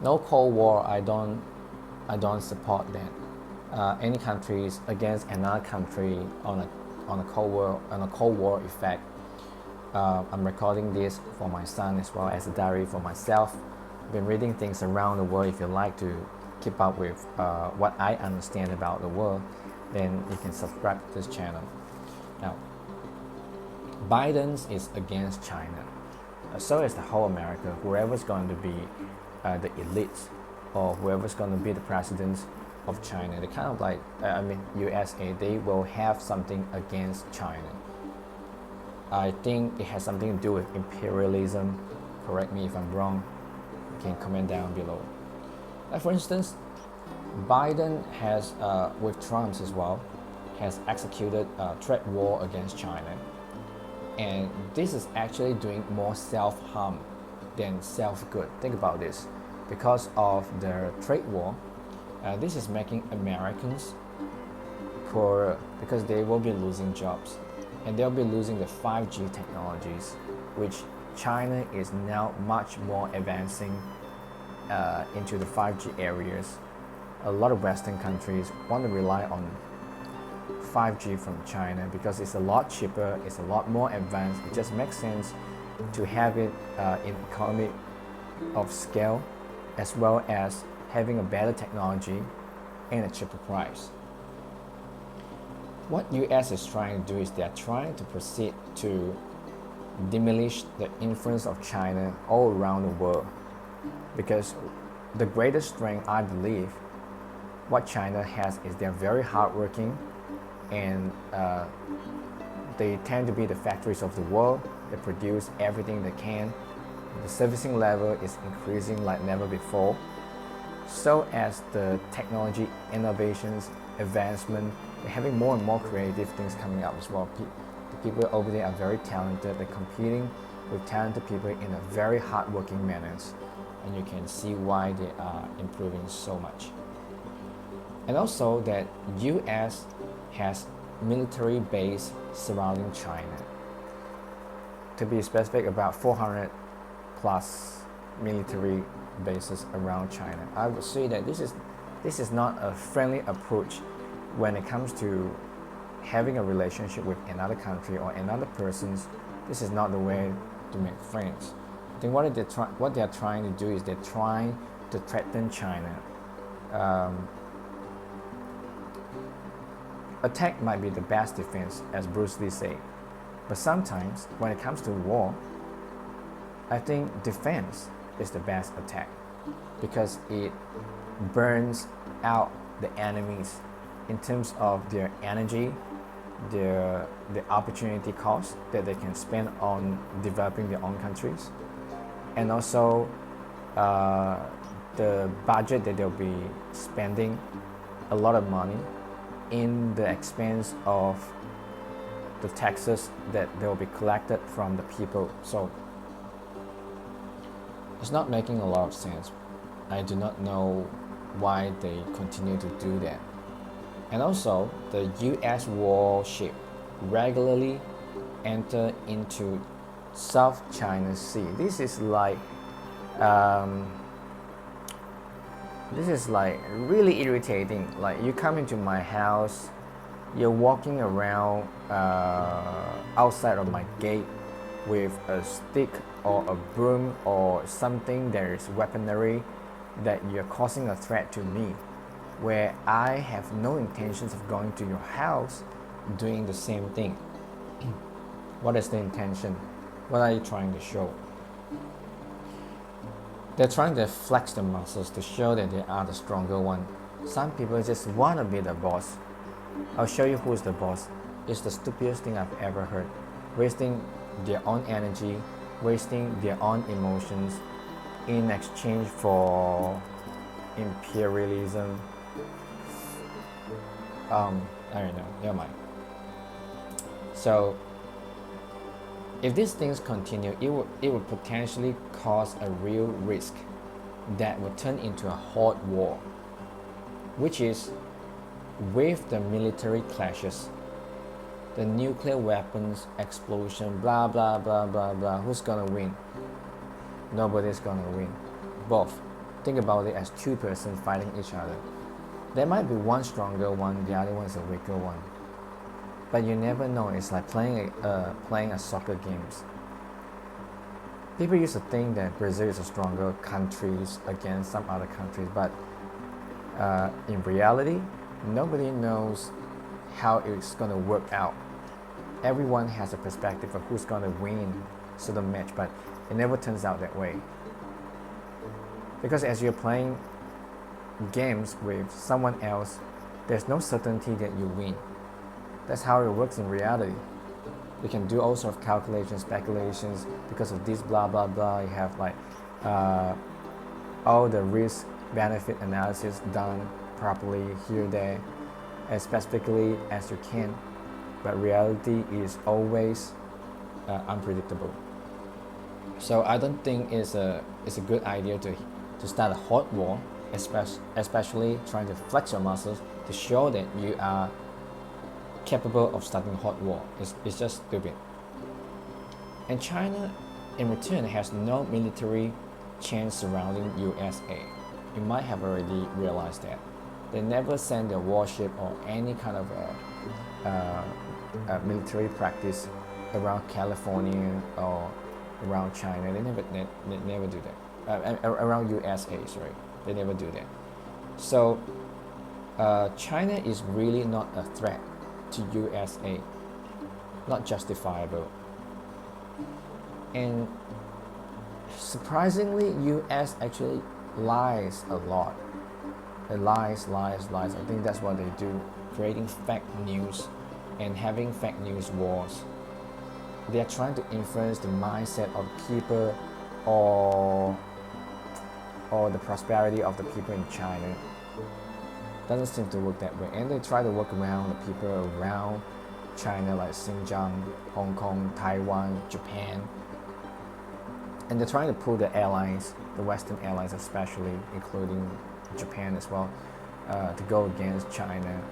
No Cold War. I don't support that. Any countries against another country on a Cold War effect. I'm recording this for my son as well as a diary for myself. I've been reading things around the world. If you like to keep up with what I understand about the world, then you can subscribe to this channel. Now, Biden is against China. So is the whole America. Whoever's going to be the elites or whoever's going to be the president of China, they kind of like, USA, they will have something against China. I think it has something to do with imperialism. Correct me if I'm wrong. You can comment down below. For instance, Biden has, with Trump as well, has executed a trade war against China. And this is actually doing more self-harm than self-good. Think about this. Because of the trade war, this is making Americans poorer because they will be losing jobs. And they'll be losing the 5G technologies, which China is now much more advancing into the 5G areas. A lot of Western countries want to rely on 5G from China because it's a lot cheaper, it's a lot more advanced. It just makes sense to have it in economy of scale, as well as having a better technology and a cheaper price. What US is trying to do is they're trying to proceed to diminish the influence of China all around the world, because the greatest strength, I believe, what China has is they're very hardworking, and they tend to be the factories of the world. They produce everything they can. The servicing level is increasing like never before. So as the technology innovations, advancement, they're having more and more creative things coming up as well. The people over there are very talented. They're competing with talented people in a very hardworking manner, and you can see why they are improving so much. And also that US has military base surrounding China. To be specific, about 400 plus military bases around China. I would say that this is not a friendly approach when it comes to having a relationship with another country or another person's. This is not the way to make friends. I think what they are trying to do is they're trying to threaten China. Attack might be the best defense, as Bruce Lee said. But sometimes, when it comes to war, I think defense is the best attack, because it burns out the enemies in terms of their energy, the opportunity cost that they can spend on developing their own countries, and also the budget that they'll be spending a lot of money in the expense of the taxes that they will be collected from the people. So it's not making a lot of sense. I do not know why they continue to do that. And also, the US warship regularly enter into South China Sea. This is like really irritating. Like, you come into my house, you're walking around outside of my gate with a stick or a broom or something that is weaponry, that you're causing a threat to me, where I have no intentions of going to your house doing the same thing. What is the intention? What are you trying to show? They're trying to flex the muscles to show that they are the stronger one. Some people just want to be the boss. I'll show you who's the boss. It's the stupidest thing I've ever heard. Wasting their own energy, wasting their own emotions in exchange for imperialism. I don't know, never mind. So if these things continue, it would potentially cause a real risk that would turn into a hot war, which is with the military clashes, the nuclear weapons explosion, blah blah blah blah blah. Who's gonna win? Nobody's gonna win. Both think about it as two persons fighting each other. There might be one stronger one, the other one is a weaker one. But you never know. It's like playing a soccer games. People used to think that Brazil is a stronger country against some other countries, but in reality, nobody knows how it's going to work out. Everyone has a perspective of who's going to win the match, but it never turns out that way. Because as you're playing games with someone else, there's no certainty that you win. That's how it works in reality. You can do all sorts of calculations, speculations, because of this blah blah blah. You have like all the risk benefit analysis done properly here, there, as specifically as you can. But reality is always unpredictable. So I don't think it's a good idea to start a hot war, especially trying to flex your muscles to show that you are capable of starting a hot war. It's just stupid. And China, in return, has no military chain surrounding USA. You might have already realized that. They never send a warship or any kind of a military practice around California or around China. They never do that. Around USA, sorry. They never do that. So China is really not a threat to USA, not justifiable. And surprisingly, US actually lies a lot. It lies. I think that's what they do, creating fake news and having fake news wars. They are trying to influence the mindset of people or the prosperity of the people in China. Doesn't seem to work that way, and they try to work around the people around China, like Xinjiang, Hong Kong, Taiwan, Japan, and they're trying to pull the airlines, the Western airlines especially, including Japan as well, to go against China.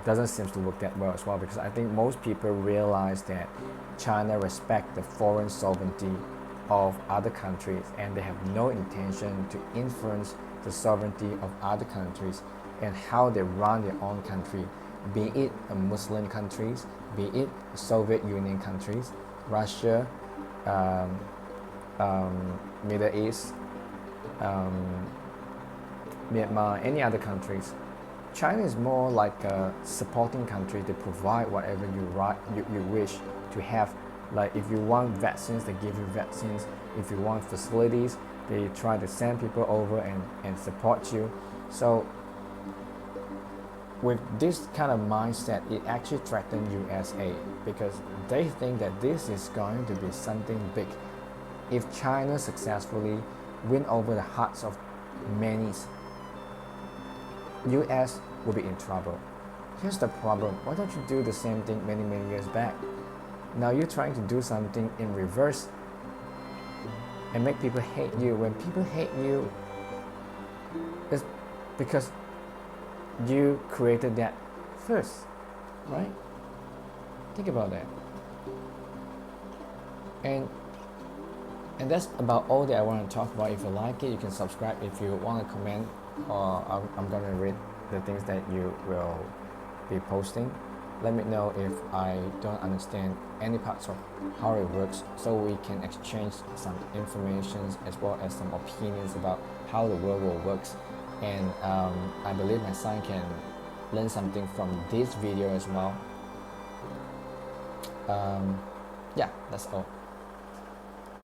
Doesn't seem to work that well as well, because I think most people realize that China respects the foreign sovereignty of other countries, and they have no intention to influence the sovereignty of other countries and how they run their own country, be it a Muslim countries, be it Soviet Union countries, Russia, Middle East, Myanmar, any other countries. China is more like a supporting country to provide whatever you wish to have. Like if you want vaccines, they give you vaccines. If you want facilities, they try to send people over and support you. So with this kind of mindset, it actually threatens USA, because they think that this is going to be something big. If China successfully win over the hearts of many, US will be in trouble. Here's the problem. Why don't you do the same thing many years back? Now you're trying to do something in reverse and make people hate you. When people hate you, it's because you created that first, right? Think about that. And that's about all that I want to talk about. If you like it, you can subscribe. If you want to comment, or I'm going to read the things that you will be posting. Let me know if I don't understand any parts of how it works, so we can exchange some information as well as some opinions about how the world works. And I believe my son can learn something from this video as well. Yeah, that's all.